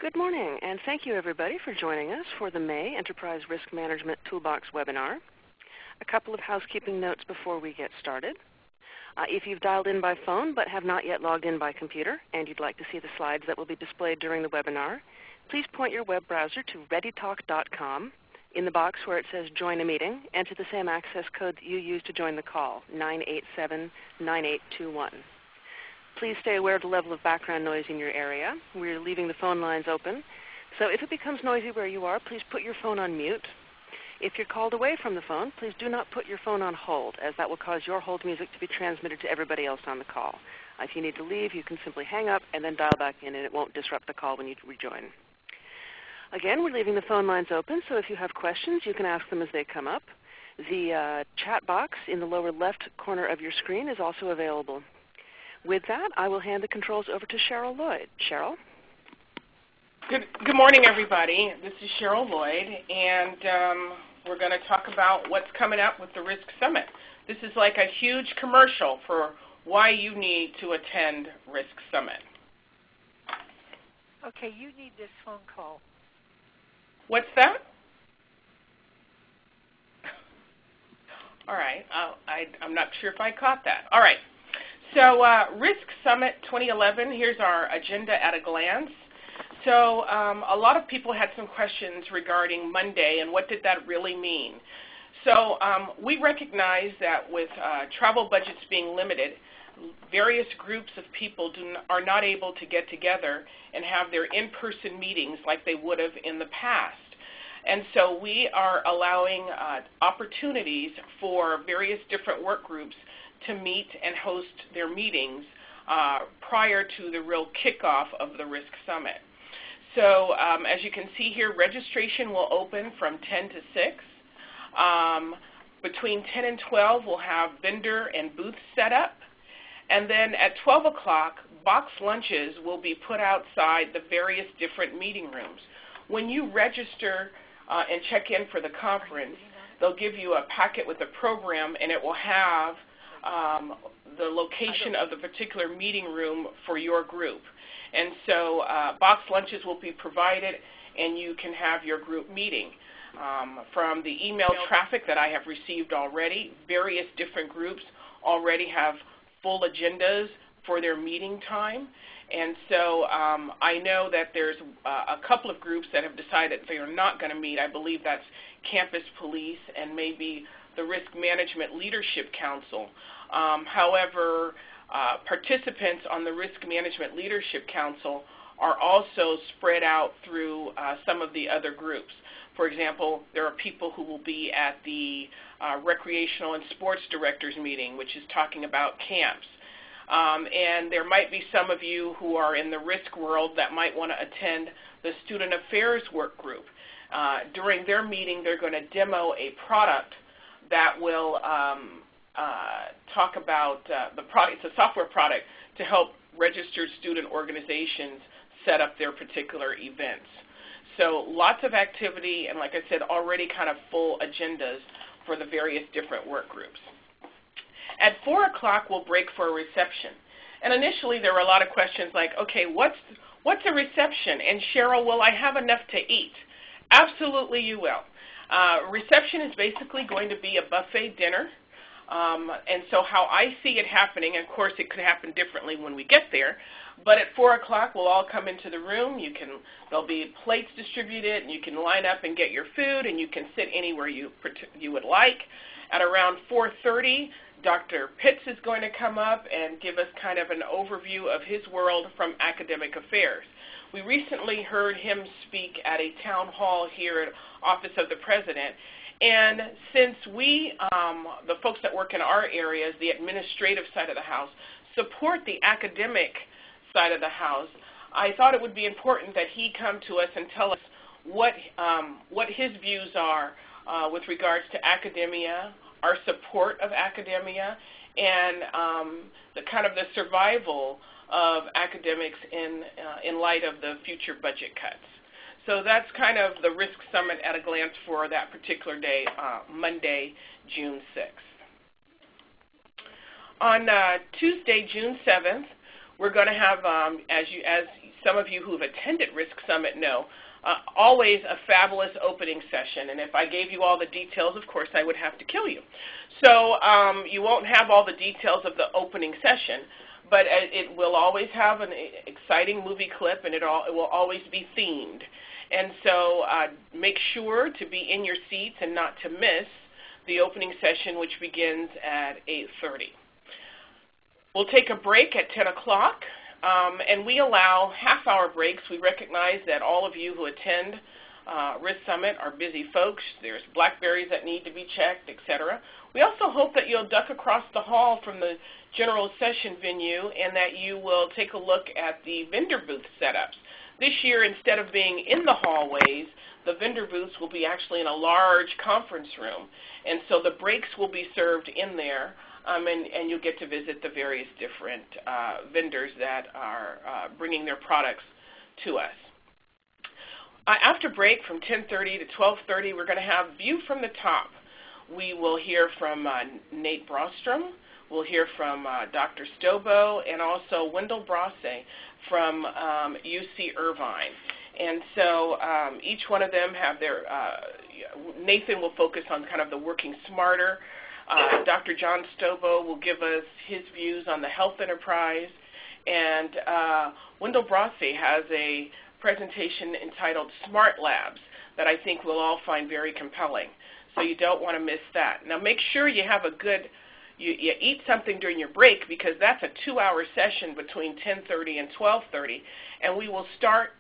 Good morning, and thank you everybody for joining us for the May Enterprise Risk Management Toolbox webinar. A couple of housekeeping notes before we get started. If you've dialed in by phone but have not yet logged in by computer and you'd like to see the slides that will be displayed during the webinar, please point your web browser to readytalk.com. In the box where it says Join a Meeting, enter the same access code that you used to join the call, 987-9821. Please stay aware of the level of background noise in your area. We're leaving the phone lines open, so if it becomes noisy where you are, please put your phone on mute. If you're called away from the phone, please do not put your phone on hold, as that will cause your hold music to be transmitted to everybody else on the call. If you need to leave, you can simply hang up and then dial back in, and it won't disrupt the call when you rejoin. Again, we're leaving the phone lines open, so if you have questions, you can ask them as they come up. The chat box in the lower left corner of your screen is also available. With that, I will hand the controls over to Cheryl Lloyd. Cheryl? Good morning, everybody. This is Cheryl Lloyd, and we're going to talk about what's coming up with the Risk Summit. This is like a huge commercial for why you need to attend Risk Summit. Okay, you need this phone call. What's that? All right, I'm not sure if I caught that. All right. So Risk Summit 2011, here's our agenda at a glance. So a lot of people had some questions regarding Monday and what did that really mean. So we recognize that with travel budgets being limited, various groups of people are not able to get together and have their in-person meetings like they would have in the past. And so we are allowing opportunities for various different work groups to meet and host their meetings prior to the real kickoff of the Risk Summit. So as you can see here, registration will open from 10 to 6. Between 10 and 12, we'll have vendor and booth set up. And then at 12 o'clock, box lunches will be put outside the various different meeting rooms. When you register and check in for the conference, they'll give you a packet with a program, and it will have the location of the particular meeting room for your group. And so box lunches will be provided, and you can have your group meeting. From the email traffic that I have received already, various different groups already have full agendas for their meeting time. And so I know that there's a couple of groups that have decided they are not going to meet. I believe that's Campus Police and maybe the Risk Management Leadership Council. However, participants on the Risk Management Leadership Council are also spread out through some of the other groups. For example, there are people who will be at the Recreational and Sports Directors meeting, which is talking about camps. And there might be some of you who are in the risk world that might want to attend the Student Affairs work group. During their meeting, they're going to demo a product that will talk about the product. It's a software product to help registered student organizations set up their particular events. So lots of activity, and like I said, already kind of full agendas for the various different work groups. At 4 o'clock, we'll break for a reception. And initially, there were a lot of questions like, okay, what's a reception? And Cheryl, will I have enough to eat? Absolutely you will. Reception is basically going to be a buffet dinner. And so how I see it happening, of course it could happen differently when we get there, but at 4 o'clock we'll all come into the room. There'll be plates distributed, and you can line up and get your food, and you can sit anywhere you would like. At around 4:30, Dr. Pitts is going to come up and give us kind of an overview of his world from academic affairs. We recently heard him speak at a town hall here at Office of the President. And since we, the folks that work in our areas, the administrative side of the house, support the academic side of the house, I thought it would be important that he come to us and tell us what his views are with regards to academia, our support of academia, and the kind of the survival of academics in light of the future budget cuts. So that's kind of the Risk Summit at a glance for that particular day, Monday, June 6th. On Tuesday, June 7th, we're going to have, as some of you who've attended Risk Summit know, always a fabulous opening session. And if I gave you all the details, of course, I would have to kill you. So you won't have all the details of the opening session, but it will always have an exciting movie clip, and it will always be themed. And so make sure to be in your seats and not to miss the opening session, which begins at 8:30. We'll take a break at 10 o'clock, and we allow half-hour breaks. We recognize that all of you who attend Risk Summit are busy folks. There's BlackBerries that need to be checked, etc. We also hope that you'll duck across the hall from the general session venue and that you will take a look at the vendor booth setups. This year, instead of being in the hallways, the vendor booths will be actually in a large conference room, and so the breaks will be served in there, and you'll get to visit the various different vendors that are bringing their products to us. After break from 10:30 to 12:30, we're going to have View from the Top. We will hear from Nate Brostrom. We'll hear from Dr. Stobo and also Wendell Brasse from UC Irvine. And so each one of them have their, Nathan will focus on kind of the working smarter. Dr. John Stobo will give us his views on the health enterprise. And Wendell Brasse has a presentation entitled Smart Labs that I think we'll all find very compelling. So you don't want to miss that. Now make sure you have a good, you eat something during your break, because that's a 2-hour session between 10:30 and 12:30, and we will start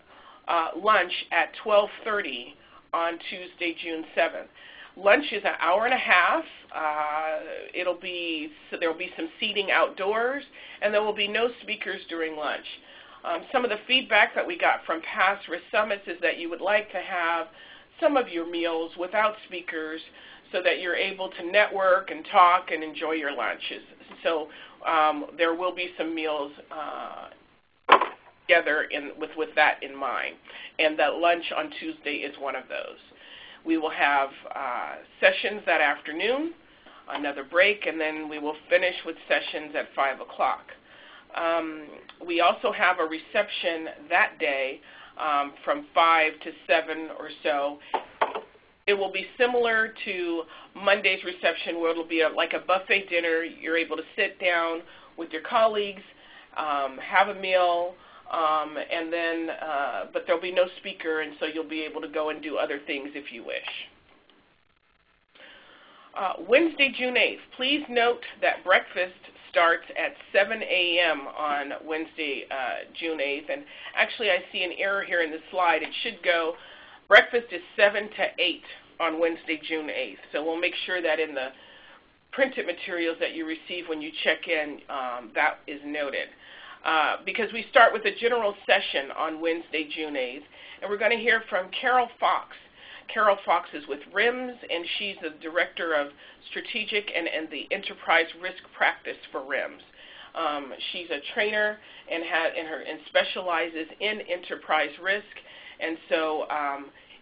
lunch at 12:30 on Tuesday, June 7th. Lunch is an hour and a half. There will be some seating outdoors, and there will be no speakers during lunch. Some of the feedback that we got from past Risk Summits is that you would like to have some of your meals without speakers so that you're able to network and talk and enjoy your lunches. So there will be some meals together with that in mind, and that lunch on Tuesday is one of those. We will have sessions that afternoon, another break, and then we will finish with sessions at 5 o'clock. We also have a reception that day from 5 to 7 or so. It will be similar to Monday's reception, where it will be like a buffet dinner. You're able to sit down with your colleagues, have a meal, and then, but there'll be no speaker, and so you'll be able to go and do other things if you wish. Wednesday, June 8th. Please note that breakfast starts at 7 a.m. on Wednesday, June 8th. And actually, I see an error here in the slide. It should go, breakfast is 7 to 8 on Wednesday, June 8th. So we'll make sure that in the printed materials that you receive when you check in, that is noted. Because we start with a general session on Wednesday, June 8th, and we're going to hear from Carol Fox. Carol Fox is with RIMS, and she's the Director of Strategic and the Enterprise Risk Practice for RIMS. She's a trainer and specializes in enterprise risk, and so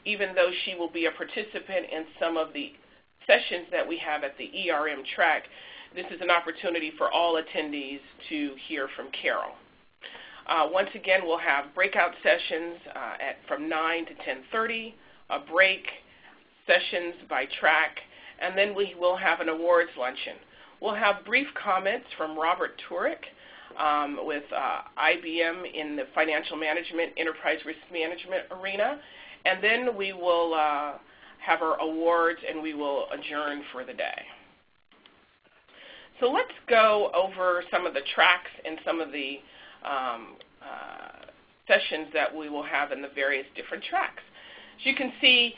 even though she will be a participant in some of the sessions that we have at the ERM track, this is an opportunity for all attendees to hear from Carol. Once again, we'll have breakout sessions from 9 to 10:30, a break, sessions by track, and then we will have an awards luncheon. We'll have brief comments from Robert Turek with IBM in the financial management, enterprise risk management arena, and then we will have our awards, and we will adjourn for the day. So let's go over some of the tracks and some of the sessions that we will have in the various different tracks. As you can see,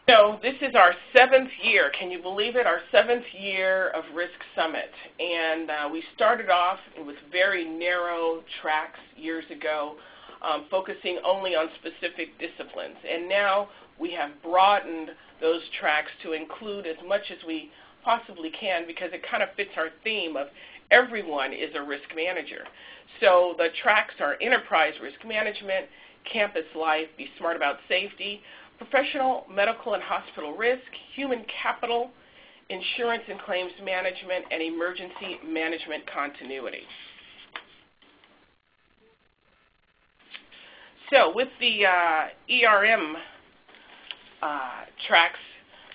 this is our 7th year. Can you believe it? Our 7th year of Risk Summit. And we started off with very narrow tracks years ago, focusing only on specific disciplines. And now we have broadened those tracks to include as much as we possibly can, because it kind of fits our theme of everyone is a risk manager. So the tracks are enterprise risk management, campus life, be smart about safety, professional, medical, and hospital risk, human capital, insurance and claims management, and emergency management continuity. So with the ERM tracks,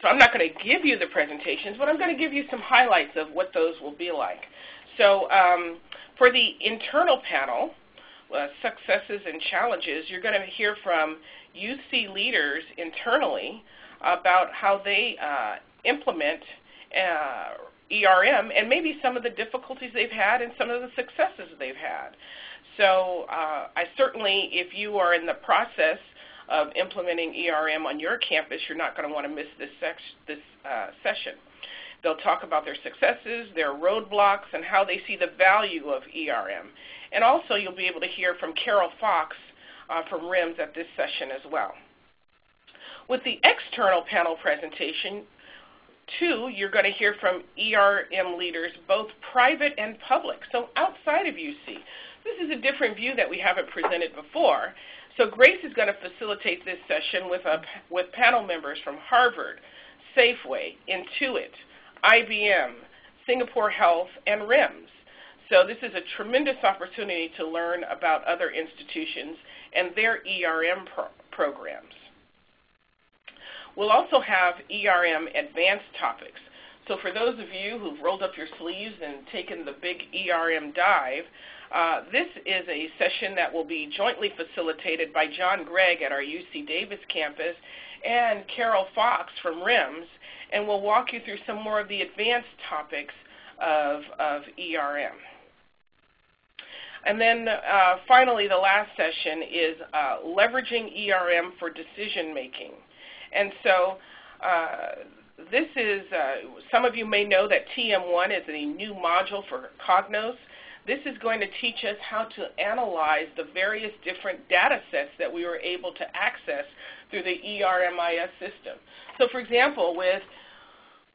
so I'm not going to give you the presentations, but I'm going to give you some highlights of what those will be like. So for the internal panel, successes and challenges, you're going to hear from UC leaders internally about how they implement ERM and maybe some of the difficulties they've had and some of the successes they've had. So I certainly, if you are in the process of implementing ERM on your campus, you're not going to want to miss this session. They'll talk about their successes, their roadblocks, and how they see the value of ERM. And also you'll be able to hear from Carol Fox from RIMS at this session as well. With the external panel presentation, too, you're going to hear from ERM leaders, both private and public, so outside of UC. This is a different view that we haven't presented before. So Grace is going to facilitate this session with panel members from Harvard, Safeway, Intuit, IBM, Singapore Health, and RIMS. So this is a tremendous opportunity to learn about other institutions and their ERM programs. We'll also have ERM advanced topics. So for those of you who've rolled up your sleeves and taken the big ERM dive, this is a session that will be jointly facilitated by John Gregg at our UC Davis campus and Carol Fox from RIMS, and we'll walk you through some more of the advanced topics of ERM. And then finally, the last session is leveraging ERM for decision making. And so this is, some of you may know that TM1 is a new module for Cognos. This is going to teach us how to analyze the various different data sets that we were able to access through the ERMIS system. So for example, with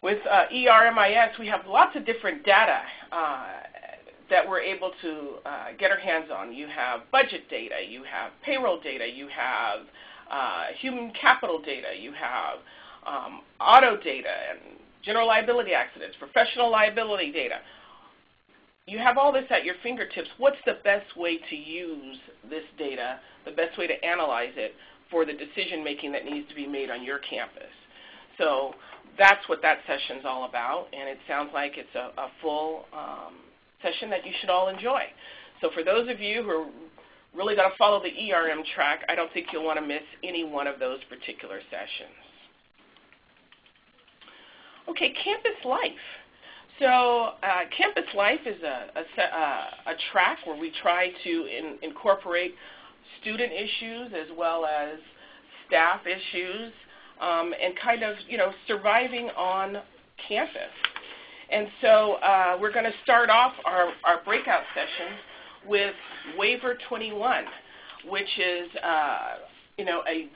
ERMIS, we have lots of different data that we're able to get our hands on. You have budget data, you have payroll data, you have human capital data, you have auto data and general liability accidents, professional liability data. You have all this at your fingertips. What's the best way to use this data, the best way to analyze it for the decision making that needs to be made on your campus? So that's what that session's all about, and it sounds like it's a full session that you should all enjoy. So for those of you who are really going to follow the ERM track, I don't think you'll want to miss any one of those particular sessions. Okay, campus life. So campus life is a track where we try to incorporate student issues as well as staff issues and kind of, surviving on campus. And so we're going to start off our breakout session with Waiver 21, which is, a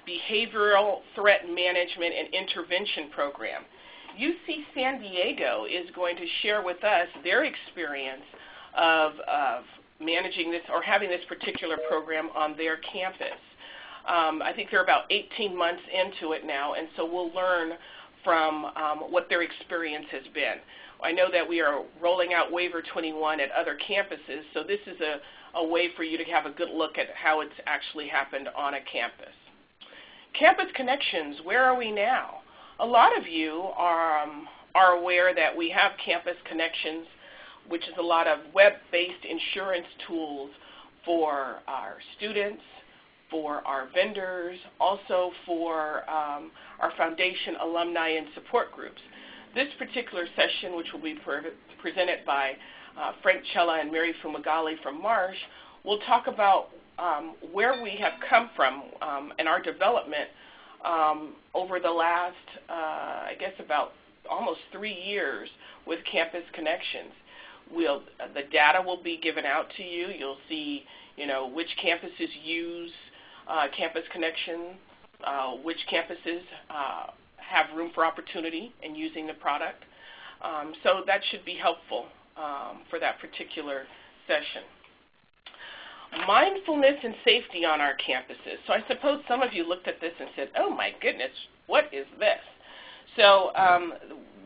behavioral threat management and intervention program. UC San Diego is going to share with us their experience of managing this or having this particular program on their campus. I think they're about 18 months into it now, and so we'll learn from what their experience has been. I know that we are rolling out Waiver 21 at other campuses, so this is a way for you to have a good look at how it's actually happened on a campus. Campus connections, where are we now? A lot of you are aware that we have campus connections, which is a lot of web-based insurance tools for our students, for our vendors, also for our foundation alumni and support groups. This particular session, which will be presented by Frank Cella and Mary Fumagalli from Marsh, will talk about where we have come from in our development over the last, I guess, about almost 3 years with Campus Connections. The data will be given out to you. You'll see, which campuses use Campus Connection, which campuses have room for opportunity in using the product. So that should be helpful for that particular session. Mindfulness and safety on our campuses. So I suppose some of you looked at this and said, oh my goodness, what is this? So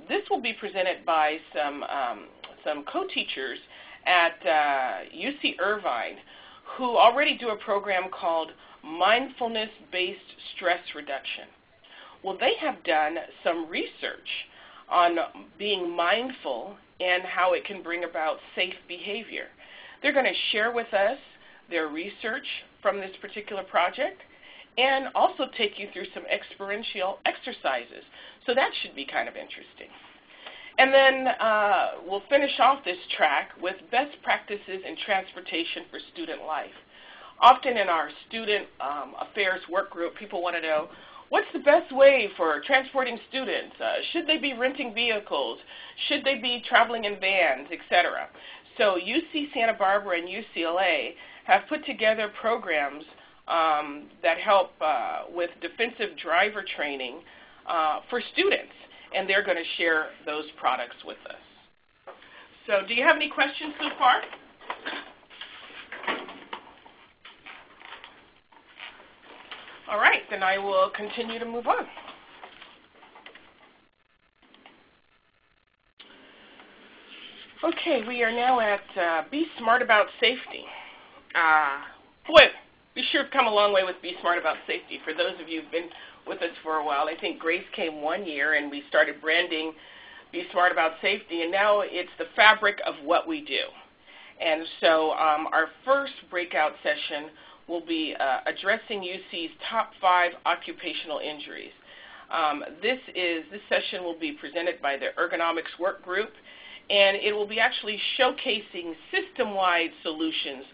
this will be presented by some co-teachers at UC Irvine who already do a program called Mindfulness-Based Stress Reduction. Well, they have done some research on being mindful and how it can bring about safe behavior. They're going to share with us their research from this particular project and also take you through some experiential exercises. So that should be kind of interesting. And then we'll finish off this track with best practices in transportation for student life. Often in our student affairs work group, people want to know, what's the best way for transporting students? Should they be renting vehicles? Should they be traveling in vans, etc.? So UC Santa Barbara and UCLA have put together programs that help with defensive driver training for students, and they're going to share those products with us. So do you have any questions so far? All right, then I will continue to move on. Okay, we are now at Be Smart About Safety. Boy, we sure have come a long way with Be Smart About Safety. For those of you who've been with us for a while, I think Grace came one year and we started branding Be Smart About Safety, and now it's the fabric of what we do. And so our first breakout session will be addressing UC's top 5 occupational injuries. This session will be presented by the Ergonomics Work Group, and it will be actually showcasing system-wide solutions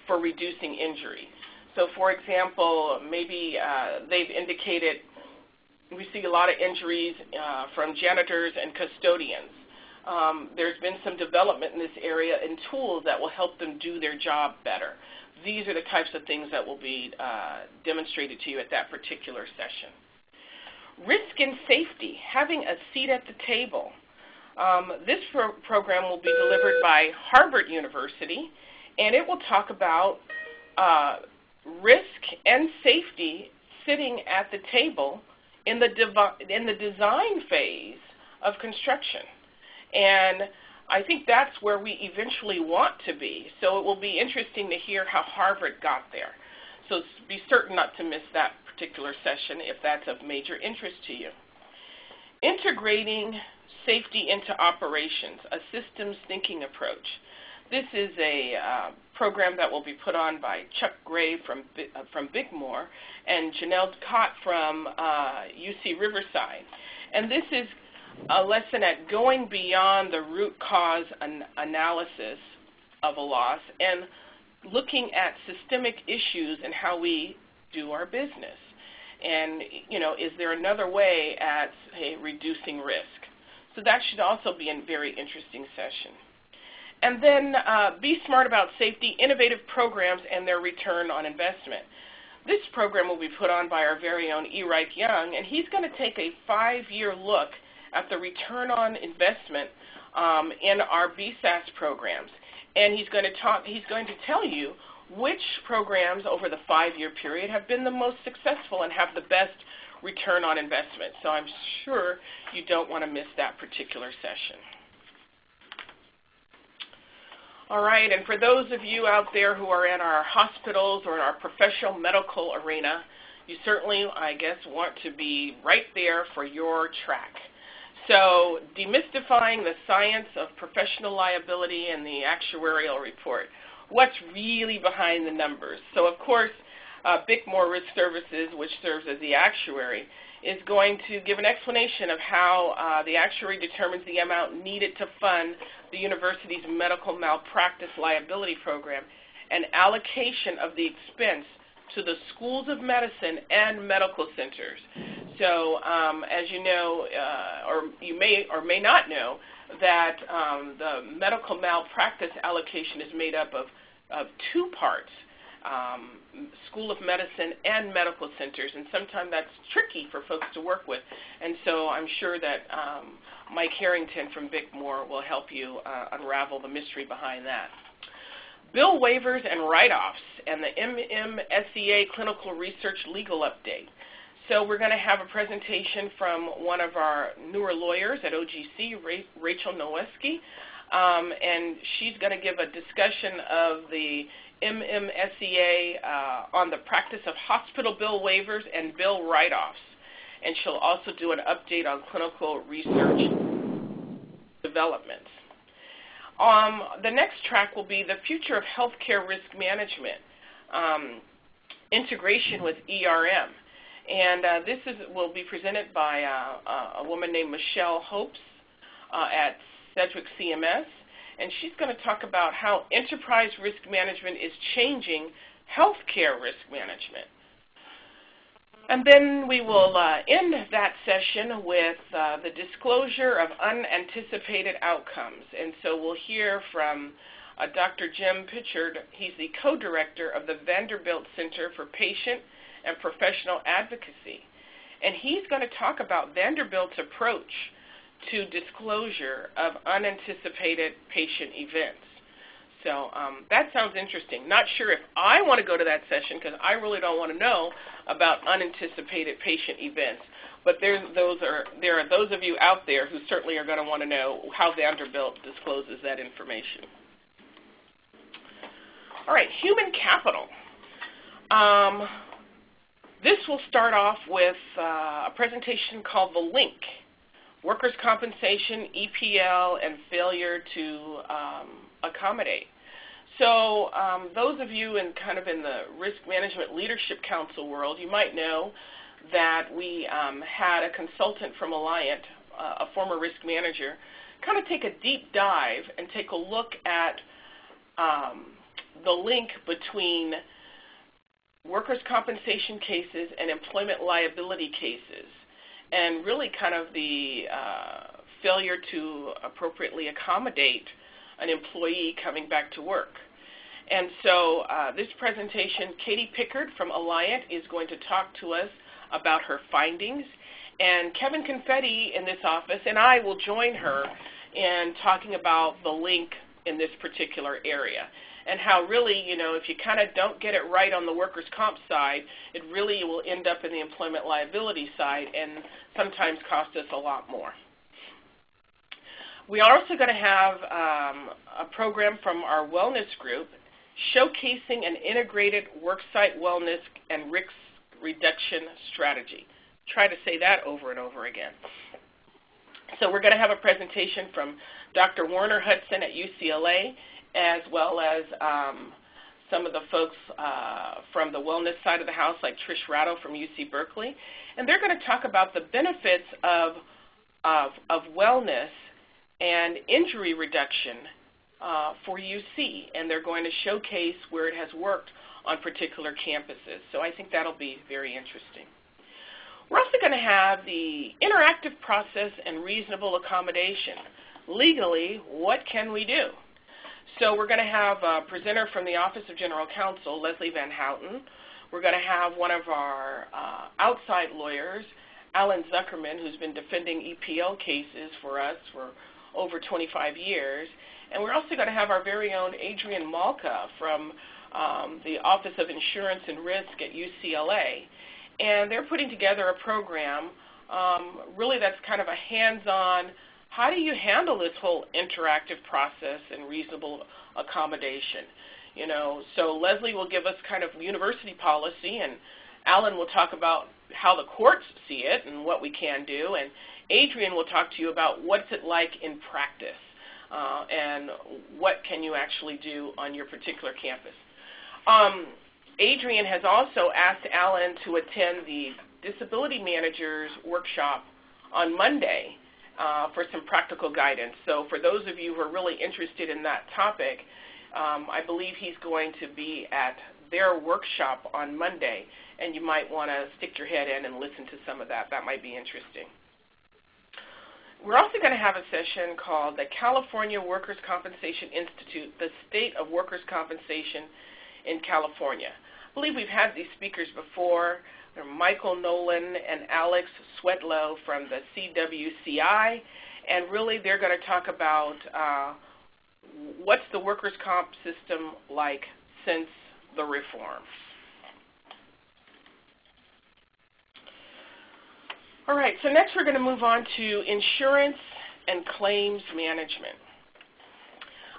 for reducing injury. So for example, maybe they've indicated we see a lot of injuries from janitors and custodians. There's been some development in this area in tools that will help them do their job better. These are the types of things that will be demonstrated to you at that particular session. Risk and safety, having a seat at the table. This program will be delivered by Harvard University, and it will talk about risk and safety sitting at the table in the design phase of construction. And I think that's where we eventually want to be. So it will be interesting to hear how Harvard got there. So be certain not to miss that particular session if that's of major interest to you. Integrating safety into operations, a systems thinking approach. This is a program that will be put on by Chuck Gray from Bigmore and Janelle Cott from UC Riverside. And this is a lesson at going beyond the root cause analysis of a loss and looking at systemic issues and how we do our business. And, you know, is there another way at, say, reducing risk? So that should also be a very interesting session. And then Be Smart About Safety, innovative programs and their return on investment. This program will be put on by our very own E. Reich Young, and he's going to take a 5-year look at the return on investment in our BSAS programs. And he's going to tell you which programs over the 5-year period have been the most successful and have the best return on investment. So I'm sure you don't want to miss that particular session. All right, and for those of you out there who are in our hospitals or in our professional medical arena, you certainly, I guess, want to be right there for your track. So, Demystifying the Science of Professional Liability and the Actuarial Report. What's really behind the numbers? So, of course, Bickmore Risk Services, which serves as the actuary, is going to give an explanation of how the actuary determines the amount needed to fund the university's medical malpractice liability program and allocation of the expense to the schools of medicine and medical centers. So as you know, or you may or may not know, that the medical malpractice allocation is made up of 2 parts. School of Medicine and medical centers, and sometimes that's tricky for folks to work with. And so I'm sure that Mike Harrington from Bickmore will help you unravel the mystery behind that. Bill waivers and write-offs and the MMSEA clinical research legal update. So we're going to have a presentation from one of our newer lawyers at OGC, Rachel Nowesky, and she's going to give a discussion of the MMSEA on the practice of hospital bill waivers and bill write-offs. And she'll also do an update on clinical research developments. The next track will be the future of healthcare risk management, integration with ERM. And this will be presented by a woman named Michelle Hopes at Sedgwick CMS. And she's going to talk about how enterprise risk management is changing healthcare risk management. And then we will end that session with the disclosure of unanticipated outcomes. And so we'll hear from Dr. Jim Pitchard. He's the co-director of the Vanderbilt Center for Patient and Professional Advocacy. And he's going to talk about Vanderbilt's approach to disclosure of unanticipated patient events. So that sounds interesting. Not sure if I want to go to that session because I really don't want to know about unanticipated patient events. But there are those of you out there who certainly are going to want to know how Vanderbilt discloses that information. All right, human capital. This will start off with a presentation called The Link, Workers' Compensation, EPL, and Failure to Accommodate. So those of you in the Risk Management Leadership Council world, you might know that we had a consultant from Alliant, a former risk manager, kind of take a deep dive and take a look at the link between workers' compensation cases and employment liability cases, and really kind of the failure to appropriately accommodate an employee coming back to work. And so this presentation, Katie Pickard from Alliant is going to talk to us about her findings, and Kevin Confetti in this office and I will join her in talking about the link in this particular area, and how really, if you kind of don't get it right on the workers' comp side, it really will end up in the employment liability side and sometimes cost us a lot more. We are also going to have a program from our wellness group showcasing an integrated worksite wellness and risk reduction strategy. Try to say that over and over again. So we're going to have a presentation from Dr. Warner Hudson at UCLA, as well as some of the folks from the wellness side of the house, like Trish Ratto from UC Berkeley. And they're going to talk about the benefits of wellness and injury reduction for UC, and they're going to showcase where it has worked on particular campuses. So I think that'll be very interesting. We're also going to have the interactive process and reasonable accommodation. Legally, what can we do? So we're going to have a presenter from the Office of General Counsel, Leslie Van Houten. We're going to have one of our outside lawyers, Alan Zuckerman, who's been defending EPL cases for us for over 25 years. And we're also going to have our very own Adrian Malka from the Office of Insurance and Risk at UCLA. And they're putting together a program really that's kind of a hands-on, how do you handle this whole interactive process and reasonable accommodation? So Leslie will give us kind of university policy, and Alan will talk about how the courts see it and what we can do, and Adrian will talk to you about what's it like in practice and what can you actually do on your particular campus. Adrian has also asked Alan to attend the Disability Managers Workshop on Monday for some practical guidance. So for those of you who are really interested in that topic, I believe he's going to be at their workshop on Monday, and you might want to stick your head in and listen to some of that. That might be interesting. We're also going to have a session called the California Workers' Compensation Institute, the State of Workers' Compensation in California. I believe we've had these speakers before. They're Michael Nolan and Alex Swetlow from the CWCI, and really they're going to talk about what's the workers' comp system like since the reform. All right, so next we're going to move on to insurance and claims management.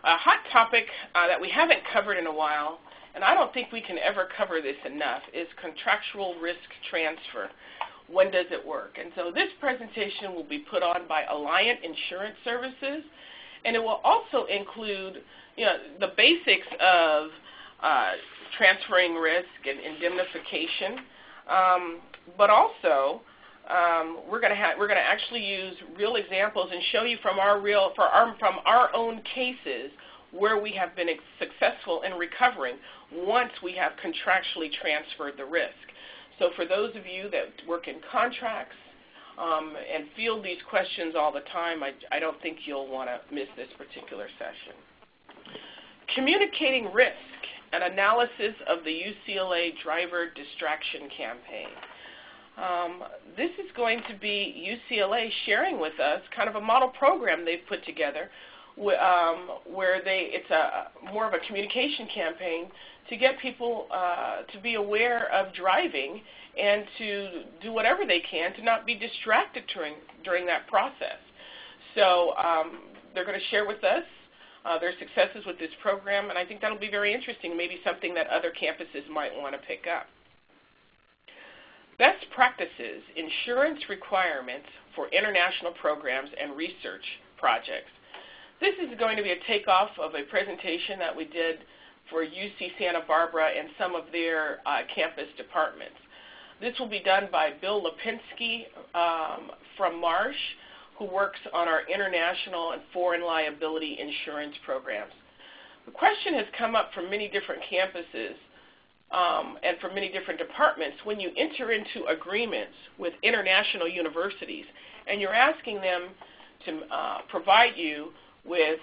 A hot topic that we haven't covered in a while and I don't think we can ever cover this enough, is contractual risk transfer. When does it work? And so this presentation will be put on by Alliant Insurance Services, and it will also include the basics of transferring risk and indemnification, but also we're going to actually use real examples and show you from our own cases where we have been successful in recovering once we have contractually transferred the risk. So for those of you that work in contracts and field these questions all the time, I don't think you'll want to miss this particular session. Communicating risk, an analysis of the UCLA driver distraction campaign. This is going to be UCLA sharing with us kind of a model program they've put together where it's more of a communication campaign to get people to be aware of driving and to do whatever they can to not be distracted during that process. So they're going to share with us their successes with this program, and I think that'll be very interesting, maybe something that other campuses might want to pick up. Best practices, insurance requirements for international programs and research projects. This is going to be a takeoff of a presentation that we did for UC Santa Barbara and some of their campus departments. This will be done by Bill Lipinski from Marsh, who works on our international and foreign liability insurance programs. The question has come up from many different campuses and from many different departments when you enter into agreements with international universities and you're asking them to provide you with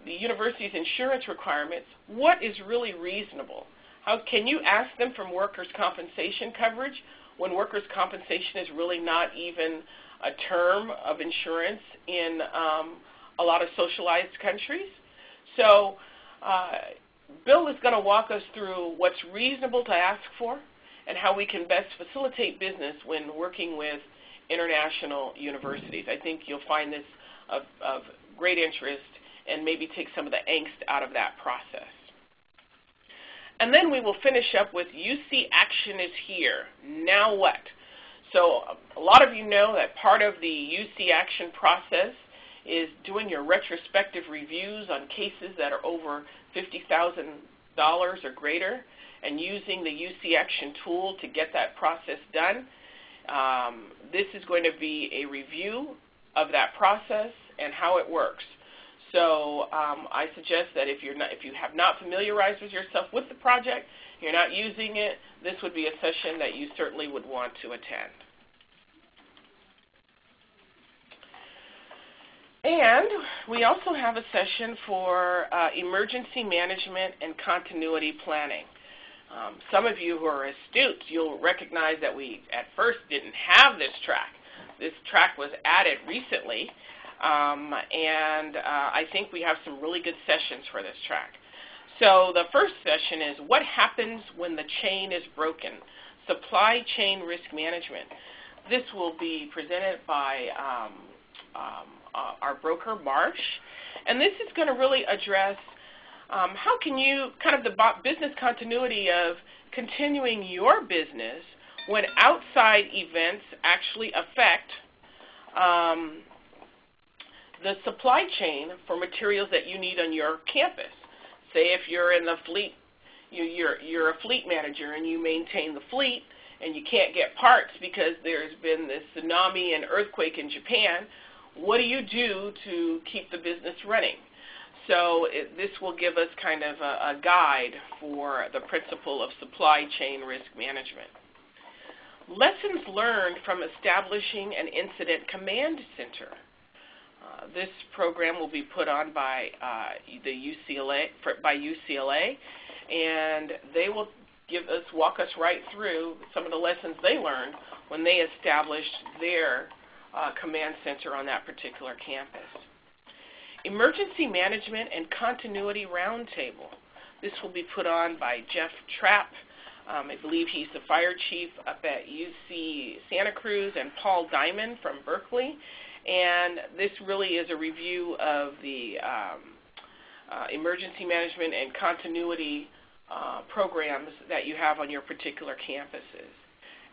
the university's insurance requirements, what is really reasonable? How can you ask them for workers' compensation coverage when workers' compensation is really not even a term of insurance in a lot of socialized countries? So Bill is going to walk us through what's reasonable to ask for and how we can best facilitate business when working with international universities. I think you'll find this of great interest and maybe take some of the angst out of that process. And then we will finish up with UC Action is here. Now what? So a lot of you know that part of the UC Action process is doing your retrospective reviews on cases that are over $50,000 or greater and using the UC Action tool to get that process done. This is going to be a review of that process and how it works. So I suggest that if you have not familiarized with yourself with the project, you're not using it, this would be a session that you certainly would want to attend. And we also have a session for emergency management and continuity planning. Some of you who are astute, you'll recognize that we at first didn't have this track. This track was added recently. And I think we have some really good sessions for this track. So the first session is what happens when the chain is broken, supply chain risk management. This will be presented by our broker, Marsh, and this is going to really address how can you, kind of the business continuity of continuing your business when outside events actually affect the supply chain for materials that you need on your campus. Say if you're in the fleet, you're a fleet manager and you maintain the fleet and you can't get parts because there's been this tsunami and earthquake in Japan, what do you do to keep the business running? So this will give us kind of a guide for the principle of supply chain risk management. Lessons learned from establishing an incident command center. This program will be put on by UCLA, and they will walk us right through some of the lessons they learned when they established their command center on that particular campus. Emergency Management and Continuity Roundtable. This will be put on by Jeff Trapp. I believe he's the fire chief up at UC Santa Cruz, and Paul Diamond from Berkeley. And this really is a review of the emergency management and continuity programs that you have on your particular campuses.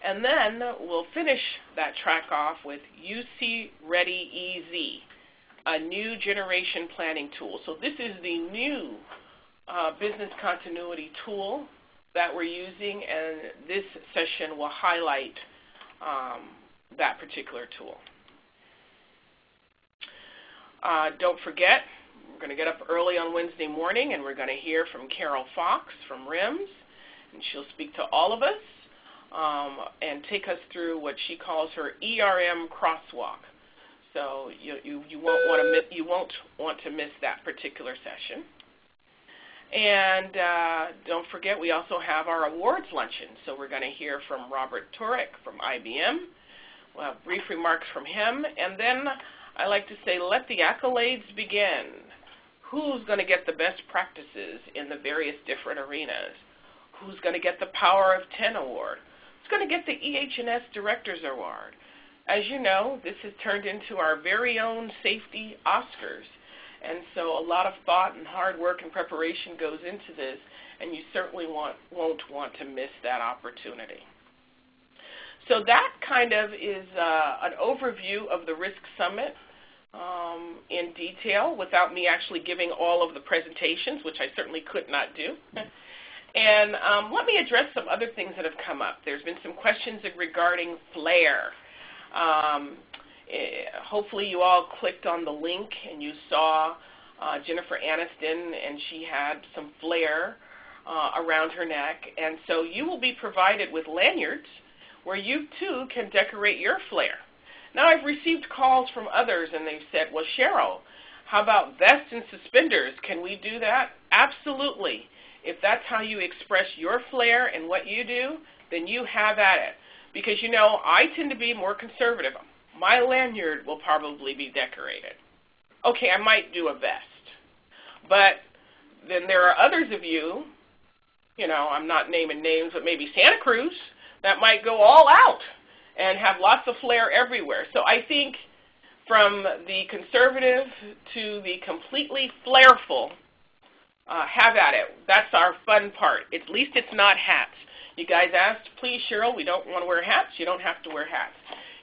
And then we'll finish that track off with UC Ready EZ, a new generation planning tool. So this is the new business continuity tool that we're using, and this session will highlight that particular tool. Don't forget, we're going to get up early on Wednesday morning, and we're going to hear from Carol Fox from RIMS, and she'll speak to all of us and take us through what she calls her ERM Crosswalk. So you won't want to miss that particular session. And don't forget, we also have our awards luncheon. So we're going to hear from Robert Turek from IBM. We'll have brief remarks from him. And then I like to say, let the accolades begin. Who's going to get the best practices in the various different arenas? Who's going to get the Power of 10 award? Who's going to get the EH&S Directors Award? As you know, this has turned into our very own safety Oscars. And so a lot of thought and hard work and preparation goes into this, and you certainly won't want to miss that opportunity. So that kind of is an overview of the Risk Summit in detail without me actually giving all of the presentations, which I certainly could not do. And let me address some other things that have come up. There's been some questions regarding FLAIR. Hopefully you all clicked on the link and you saw Jennifer Aniston, and she had some FLAIR around her neck. And so you will be provided with lanyards where you too can decorate your FLAIR. Now, I've received calls from others, and they've said, well, Cheryl, how about vests and suspenders? Can we do that? Absolutely. If that's how you express your flair and what you do, then you have at it. Because, you know, I tend to be more conservative. My lanyard will probably be decorated. Okay, I might do a vest. But then there are others of you, you know, I'm not naming names, but maybe Santa Cruz, that might go all out and have lots of flair everywhere. So I think from the conservative to the completely flairful, have at it. That's our fun part. At least it's not hats. You guys asked, please, Cheryl, we don't want to wear hats. You don't have to wear hats.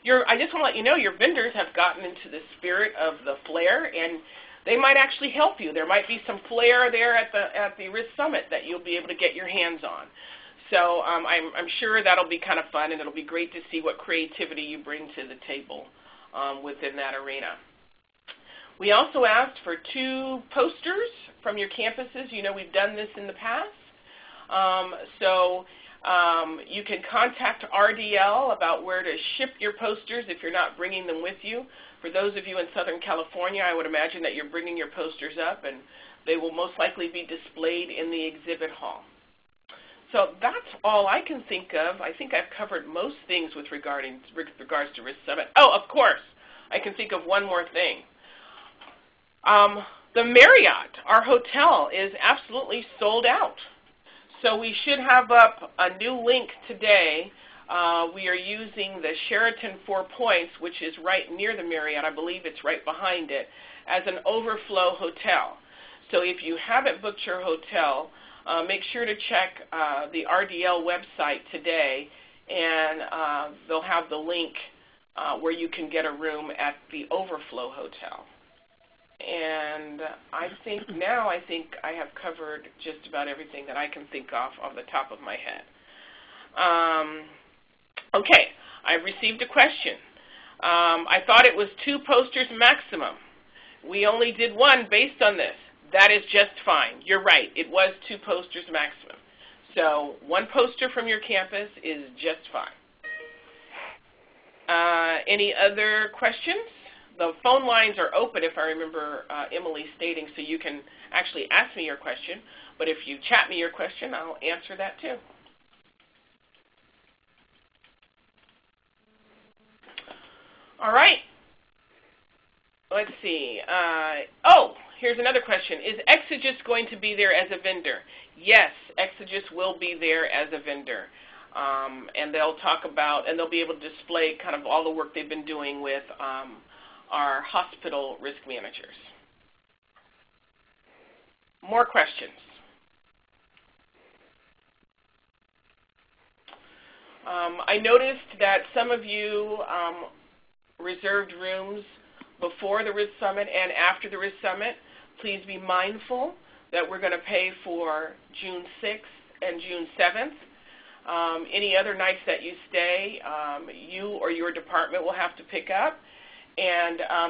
I just want to let you know your vendors have gotten into the spirit of the flair, and they might actually help you. There might be some flair there at the Risk Summit that you'll be able to get your hands on. So I'm sure that'll be kind of fun, and it'll be great to see what creativity you bring to the table within that arena. We also asked for 2 posters from your campuses. You know, we've done this in the past. You can contact RDL about where to ship your posters if you're not bringing them with you. For those of you in Southern California, I would imagine that you're bringing your posters up, and they will most likely be displayed in the exhibit hall. So that's all I can think of. I think I've covered most things with regards to Risk Summit. Oh, of course, I can think of one more thing. The Marriott, our hotel, is absolutely sold out. So we should have up a new link today. We are using the Sheraton 4 Points, which is right near the Marriott. I believe it's right behind it, as an overflow hotel. So if you haven't booked your hotel, make sure to check the RDL website today, and they'll have the link where you can get a room at the overflow hotel. And I think I have covered just about everything that I can think of off the top of my head. Okay, I've received a question. I thought it was 2 posters maximum. We only did 1 based on this. That is just fine. You're right. It was 2 posters maximum. So 1 poster from your campus is just fine. Any other questions? The phone lines are open, if I remember Emily stating, so you can actually ask me your question. But if you chat me your question, I'll answer that too. All right. Let's see. Here's another question. Is Exegis going to be there as a vendor? Yes, Exegis will be there as a vendor. And they'll talk about, and they'll be able to display kind of all the work they've been doing with our hospital risk managers. More questions? I noticed that some of you reserved rooms before the Risk Summit and after the Risk Summit. Please be mindful that we're going to pay for June 6th and June 7th. Any other nights that you stay, you or your department will have to pick up,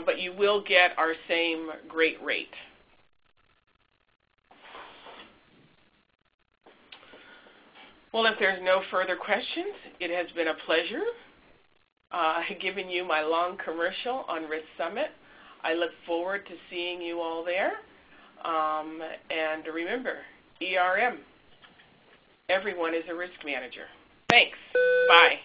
but you will get our same great rate. Well, if there's no further questions, it has been a pleasure giving you my long commercial on Risk Summit. I look forward to seeing you all there. And remember, ERM, everyone is a risk manager. Thanks. Bye.